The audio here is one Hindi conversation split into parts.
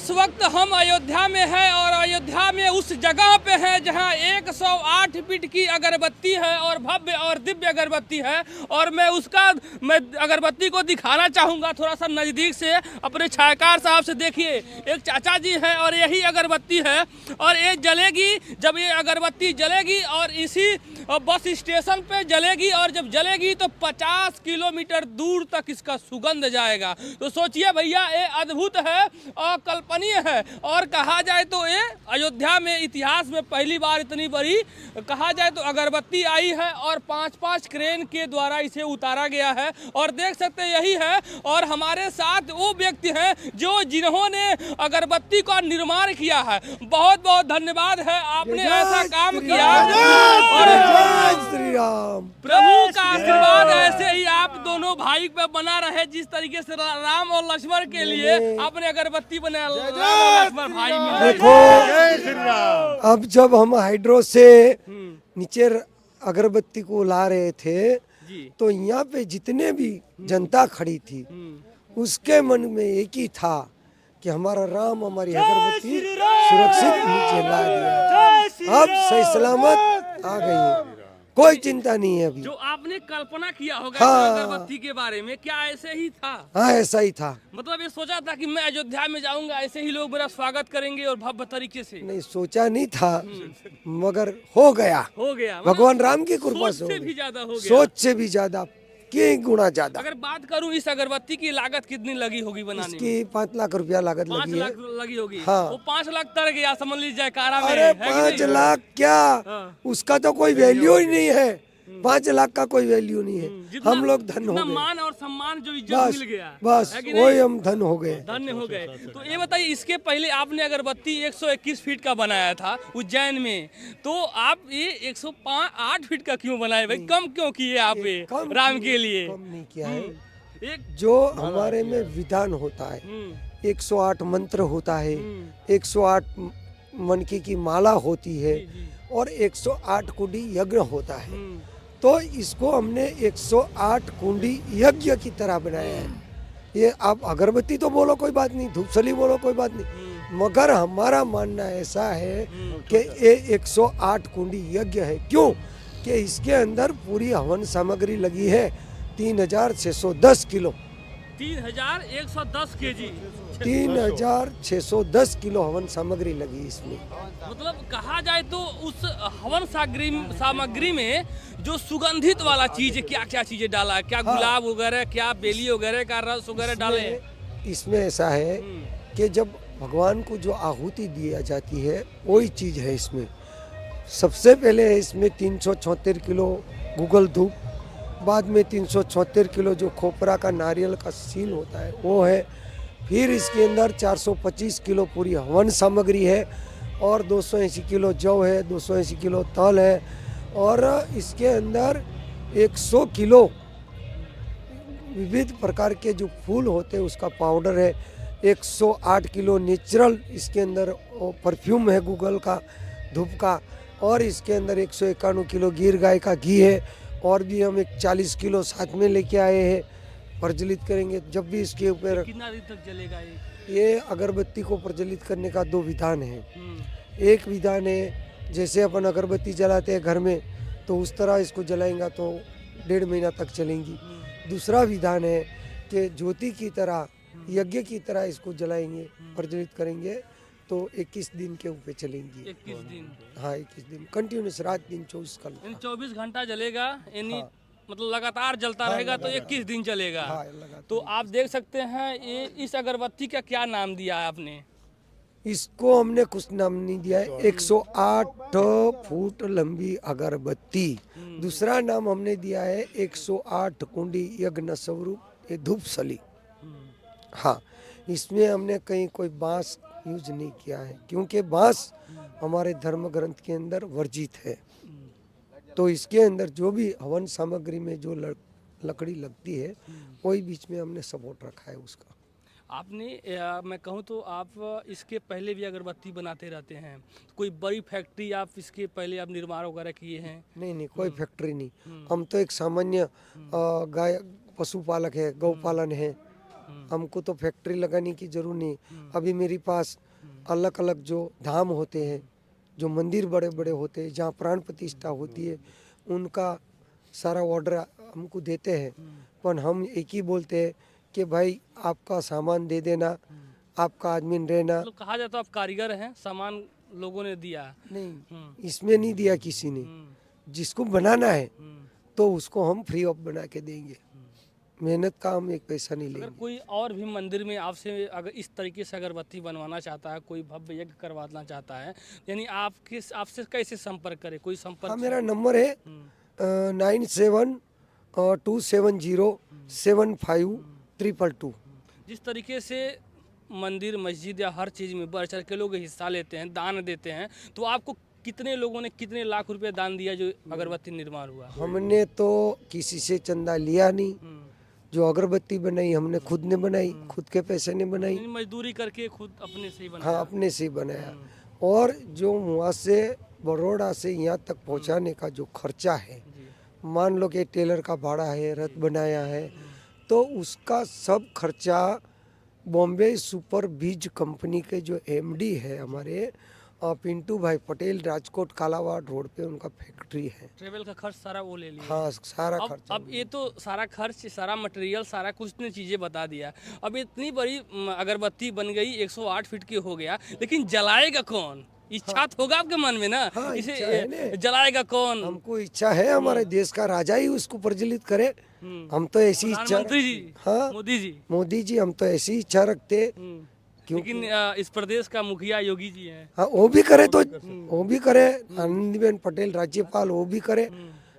इस वक्त हम अयोध्या में हैं और अयोध्या में उस जगह पे हैं जहां 108 फीट की अगरबत्ती है और भव्य और दिव्य अगरबत्ती है। और मैं अगरबत्ती को दिखाना चाहूँगा थोड़ा सा नज़दीक से अपने छायाकार साहब से। देखिए, एक चाचा जी हैं और यही अगरबत्ती है और ये जलेगी। जब ये अगरबत्ती जलेगी और इसी बस स्टेशन पे जलेगी और जब जलेगी तो 50 किलोमीटर दूर तक इसका सुगंध जाएगा। तो सोचिए भैया, ये अद्भुत है, अकल्पनीय है। और कहा जाए तो ये अयोध्या में इतिहास में पहली बार इतनी बड़ी कहा जाए तो अगरबत्ती आई है और 5-5 क्रेन के द्वारा इसे उतारा गया है। और देख सकते यही है। और हमारे साथ वो व्यक्ति हैं जिन्होंने अगरबत्ती का निर्माण किया है। बहुत बहुत धन्यवाद है, आपने ऐसा काम किया और श्री राम। प्रभु का आशीर्वाद ऐसे ही आप दोनों भाई पे बना रहे। जिस तरीके से राम और लक्ष्मण के लिए आपने अगरबत्ती बनाया, राम और लक्ष्मण भाई मिले। देखो, अब जब हम हाइड्रो से नीचे अगरबत्ती को ला रहे थे तो यहाँ पे जितने भी जनता खड़ी थी उसके मन में एक ही था कि हमारा राम हमारी अगरबत्ती सुरक्षित नीचे ला दिया। अब सही सलामत आ गई है, कोई चिंता नहीं है अभी। जो आपने कल्पना किया होगा हाँ। अगरबत्ती के बारे में, क्या ऐसे ही था? हाँ, ऐसा ही था। मतलब ये सोचा था कि मैं अयोध्या में जाऊंगा, ऐसे ही लोग मेरा स्वागत करेंगे और भव्य तरीके से? नहीं, सोचा नहीं था मगर हो गया। हो गया, भगवान राम की कृपा सोच से भी ज्यादा हो गया। सोच से भी ज्यादा, कई गुना ज्यादा। अगर बात करूं इस अगरबत्ती की लागत कितनी लगी होगी बनाने में? इसकी 5 लाख रुपया लागत 5 लगी है। लाख लगी होगी। हाँ। वो 5 लाख तर गया, समझ लीजिए जयकारा में। अरे है कि 5 नहीं? लाख क्या, हाँ। उसका तो कोई वैल्यू ही नहीं है। 5 लाख का कोई वैल्यू नहीं है। हम लोग धन हो जितना गए, मान और सम्मान जो इज्जत बस मिल गया, बस है कि वही नहीं? हम धन हो गए। धन्य हो गए। तो ये बताइए, इसके पहले आपने अगरबत्ती 121 फीट का बनाया था उज्जैन में, तो आप ये 108 फीट का क्यों बनाए भाई? कम क्यों किए आप ये कम राम के लिए? कम नहीं किया है। एक जो हमारे में विधान होता है, 108 मंत्र होता है, 108 मनकी की माला होती है और 108 कुंडी यज्ञ होता है। तो इसको हमने 108 कुंडी यज्ञ की तरह बनाया है। ये आप अगरबत्ती तो बोलो कोई बात नहीं, धूपसली बोलो कोई बात नहीं, मगर हमारा मानना ऐसा है कि ये 108 कुंडी यज्ञ है। क्यों कि इसके अंदर पूरी हवन सामग्री लगी है 3610 किलो। 3110 केजी, 3610 किलो हवन सामग्री लगी इसमें। मतलब कहा जाए तो उस हवन सामग्री में जो सुगंधित वाला चीज, क्या क्या चीजें डाला है? क्या गुलाब वगैरह, क्या बेली वगैरह का रस वगैरह डाले हैं? इसमें ऐसा है कि जब भगवान को जो आहुति दिया जाती है वही चीज है इसमें। सबसे पहले है इसमें 376 किलो गूगल धूप, बाद में 376 किलो जो खोपरा का नारियल का सील होता है वो है। फिर इसके अंदर 425 किलो पूरी हवन सामग्री है और 280 किलो जौ है, 280 किलो तल है और इसके अंदर 100 किलो विविध प्रकार के जो फूल होते हैं उसका पाउडर है। 108 किलो नेचुरल इसके अंदर परफ्यूम है गूगल का धूप का, और इसके अंदर 151 किलो गिर गाय का घी है। और भी हम 40 किलो साथ में लेके आए हैं, प्रज्वलित करेंगे जब भी इसके ऊपर। कितना दिन तक जलेगा ये अगरबत्ती को प्रज्वलित करने का 2 विधान है। एक विधान है जैसे अपन अगरबत्ती जलाते हैं घर में तो उस तरह इसको जलाएंगे तो 1.5 महीना तक चलेंगी। दूसरा विधान है कि ज्योति की तरह, यज्ञ की तरह इसको जलाएंगे, प्रज्वलित करेंगे तो 21 दिन के ऊपर चलेंगी। 21 दिन? हाँ, 21 दिन कंटिन्यूस, रात दिन 24 कल 24 घंटा जलेगा यानी। हाँ। मतलब लगातार जलता रहेगा तो 21 दिन चलेगा। हाँ, लगातार। तो आप देख सकते हैं ये इस अगरबत्ती का क्या नाम दिया है आपने? इसको हमने कुछ नाम नहीं दिया है, 108 फुट लंबी अगरबत्ती। दूसरा नाम हमने दिया है 108 कुंडी यज्ञ स्वरूप ये धूपसली। हाँ, इसमें हमने कहीं कोई बांस यूज नहीं किया है क्योंकि बांस हमारे धर्म ग्रंथ के अंदर वर्जित है। तो इसके अंदर जो भी हवन सामग्री में जो लकड़ी लगती है वही बीच में हमने सपोर्ट रखा है उसका। आपने मैं कहूँ तो आप इसके पहले भी अगरबत्ती बनाते रहते हैं, कोई बड़ी फैक्ट्री आप इसके पहले आप निर्माण वगैरह किए हैं? नहीं, कोई फैक्ट्री नहीं। हम तो एक सामान्य गाय पशुपालक है, गौपालन है, हमको तो फैक्ट्री लगाने की जरूरत नहीं। अभी मेरे पास अलग अलग जो धाम होते हैं, जो मंदिर बड़े बड़े होते हैं, जहाँ प्राण प्रतिष्ठा होती है, उनका सारा ऑर्डर हमको देते हैं। पर हम एक ही बोलते हैं कि भाई आपका सामान दे देना, आपका आदमी रहना। मतलब कहा जाता है आप कारीगर हैं, सामान लोगों ने दिया। नहीं, इसमें नहीं दिया किसी ने। जिसको बनाना है तो उसको हम फ्री ऑफ बना के देंगे। मेहनत का हम एक पैसा नहीं अगर लेंगे। कोई और भी मंदिर में आपसे अगर इस तरीके से अगरबत्ती बनवाना चाहता है, कोई भव्य यज्ञ करवाना चाहता है, यानी आपसे कैसे संपर्क करे? कोई संपर्क? हाँ, मेरा नंबर है 9727075222। जिस तरीके से मंदिर मस्जिद या हर चीज़ में बढ़ चढ़ के लोग हिस्सा लेते हैं, दान देते हैं, तो आपको कितने लोगों ने कितने लाख रुपए दान दिया जो अगरबत्ती निर्माण हुआ? हमने तो किसी से चंदा लिया नहीं। जो अगरबत्ती बनाई हमने खुद ने बनाई, खुद के पैसे ने बनाई। यानी मजदूरी करके खुद अपने से ही बनाया? हाँ, अपने से ही बनाया। और जो वहाँ से बड़ौदा से यहाँ तक पहुँचाने का जो खर्चा है, मान लो कि टेलर का भाड़ा है, रथ बनाया है, तो उसका सब खर्चा बॉम्बे सुपर बीज कंपनी के जो एमडी है हमारे पिंटू भाई पटेल, राजकोट कालावाड़ रोड पे उनका फैक्ट्री है। ट्रेवल का खर्च सारा वो ले लिया? हाँ, सारा खर्चा। अब ये तो सारा खर्च, सारा मटेरियल, सारा कुछ ने चीज़ें बता दिया। अब इतनी बड़ी अगरबत्ती बन गई, 108 फीट की हो गया, लेकिन जलाएगा कौन? इच्छा तो होगा आपके मन में ना? हाँ, इसे इच्छा है ना। जलाएगा कौन? हमको इच्छा है हमारे देश का राजा ही उसको प्रज्वलित करे। हम तो ऐसी इच्छा, प्रधानमंत्री जी, हाँ, मोदी जी, हम तो ऐसी इच्छा रखते। लेकिन इस प्रदेश का मुखिया योगी जी हैं। हाँ, वो भी करे तो वो भी करे, आनंदीबेन पटेल राज्यपाल वो भी करे।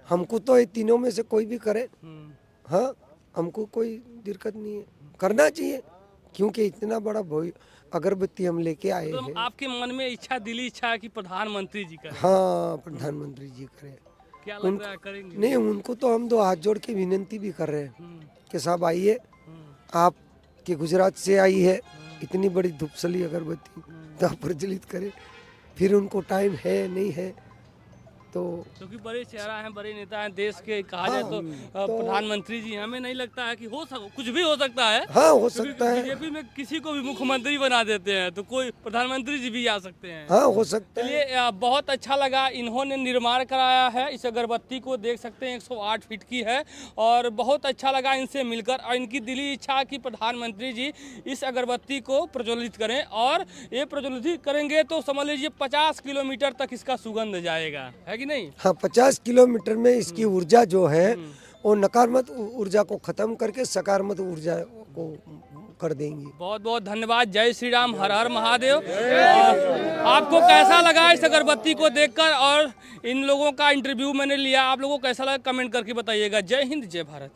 हमको तो ये तीनों में से कोई भी करे। हाँ, हमको कोई दिक्कत नहीं है, करना चाहिए, क्योंकि इतना बड़ा अगरबत्ती हम लेके आए तो हैं। आपके मन में इच्छा, दिली इच्छा है कि प्रधानमंत्री जी करें? हाँ, प्रधानमंत्री जी करे। क्या लग रहा है करेंगे? नहीं, उनको तो हम तो हाथ जोड़ के विनती भी कर रहे हैं कि साहब आइए, आप के गुजरात से आई है इतनी बड़ी धूपसली अगरबत्ती, तो प्रज्वलित करें। फिर उनको टाइम है नहीं है तो, क्योंकि बड़े चेहरा हैं, बड़े नेता हैं देश के, कहा जाए तो प्रधानमंत्री जी, हमें नहीं लगता है कि कुछ भी हो सकता है। हाँ, हो सकता है। बीजेपी में किसी को भी मुख्यमंत्री बना देते हैं, तो कोई प्रधानमंत्री जी भी आ सकते हैं। हाँ, हो सकता है। चलिए, बहुत अच्छा लगा, इन्होंने निर्माण कराया है इस अगरबत्ती को, देख सकते हैं 108 फीट की है, और बहुत अच्छा लगा इनसे मिलकर। और इनकी दिली इच्छा कि प्रधानमंत्री जी इस अगरबत्ती को प्रज्वलित करें, और ये प्रज्वलित करेंगे तो समझ लीजिए 50 किलोमीटर तक इसका सुगंध जाएगा, है कि नहीं? हाँ, 50 किलोमीटर में इसकी ऊर्जा जो है वो नकारात्मक ऊर्जा को खत्म करके सकारात्मक ऊर्जा को कर देंगी। बहुत बहुत धन्यवाद। जय श्री राम, हर हर महादेव। आपको कैसा लगा इस अगरबत्ती को देखकर, और इन लोगों का इंटरव्यू मैंने लिया, आप लोगों को कैसा लगा कमेंट करके बताइएगा। जय हिंद, जय भारत।